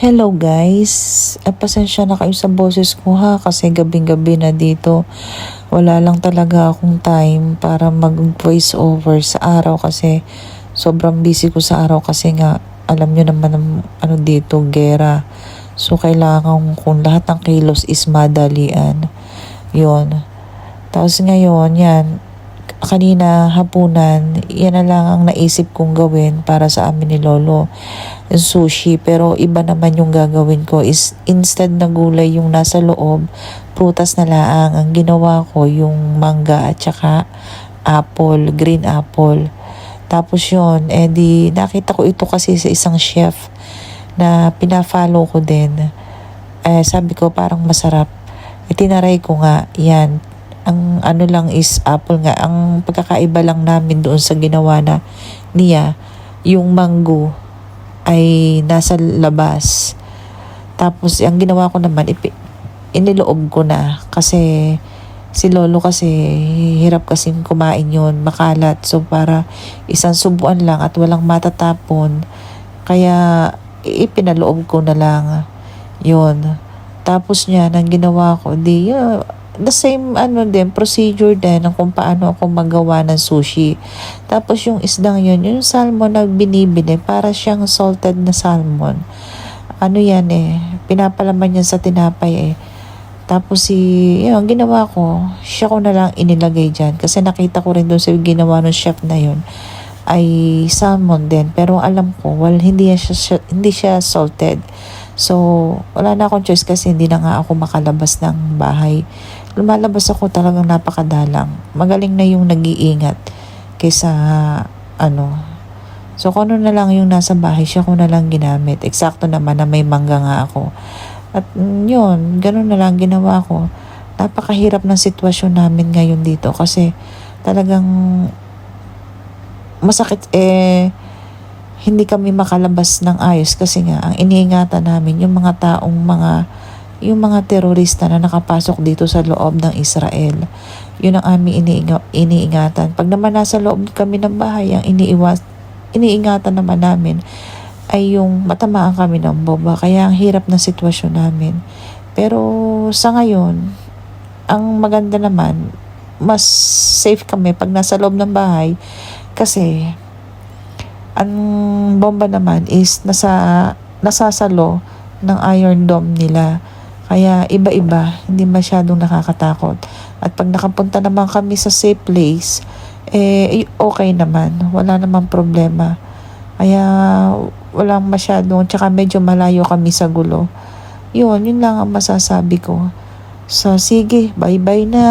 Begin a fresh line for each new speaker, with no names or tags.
Hello guys, pasensya na kayo sa boses ko ha kasi gabing-gabi na dito. Wala lang talaga akong time para mag-voice over sa araw kasi sobrang busy ko sa araw kasi nga alam nyo naman ang ano dito, gera. So kailangan kung lahat ng kilos is madalian. Yun. Tapos ngayon, yan, kanina hapunan, yan na lang ang naisip kong gawin para sa amin ni Lolo, sushi. Pero iba naman yung gagawin ko is instead na gulay yung nasa loob, prutas na laang. Ang ginawa ko yung mangga at saka apple, green apple. Tapos yun, di nakita ko ito kasi sa isang chef na pina-follow ko din. Sabi ko parang masarap. Tinaray ko nga, yan. Ang ano lang is apple nga. Ang pagkakaiba lang namin doon sa ginawa na niya, yung mango ay nasa labas. Tapos ang ginawa ko naman, iniloob ko na. Kasi si Lolo kasi hirap kasing kumain yun, makalat. So para isang subuan lang at walang matatapon. Kaya ipinaloob ko na lang yun. Tapos niya, ang ginawa ko, the same din, procedure din ng kung paano ako magawa ng sushi. Tapos yung isdang yun, yung salmon na binibili, para siyang salted na salmon. Ano yan pinapalaman yan sa tinapay Tapos yun, ang ginawa ko, siya ko na lang inilagay dyan. Kasi nakita ko rin doon sa ginawa ng chef na yun, ay salmon din. Pero alam ko, hindi siya salted. So, wala na akong choice kasi hindi na nga ako makalabas ng bahay. Lumalabas ako talagang napakadalang. Magaling na yung nag-iingat kaysa So, kung ano na lang yung nasa bahay, siya ko na lang ginamit. Eksakto naman na may mangga nga ako. At yun, ganun na lang ginawa ko. Napakahirap ng sitwasyon namin ngayon dito kasi talagang masakit hindi kami makalabas ng ayos kasi nga ang iniingatan namin yung mga terorista na nakapasok dito sa loob ng Israel. Yun ang aming iniingatan. Pag naman nasa loob kami ng bahay, ang iniingatan naman namin ay yung matamaan kami ng bomba. Kaya ang hirap ng sitwasyon namin. Pero sa ngayon, ang maganda naman, mas safe kami pag nasa loob ng bahay kasi ang bomba naman is nasasalo ng Iron Dome nila. Kaya iba-iba, hindi masyadong nakakatakot. At pag nakapunta naman kami sa safe place, okay naman. Wala namang problema. Kaya walang masyadong, tsaka medyo malayo kami sa gulo. Yun lang ang masasabi ko. So sige, bye-bye na.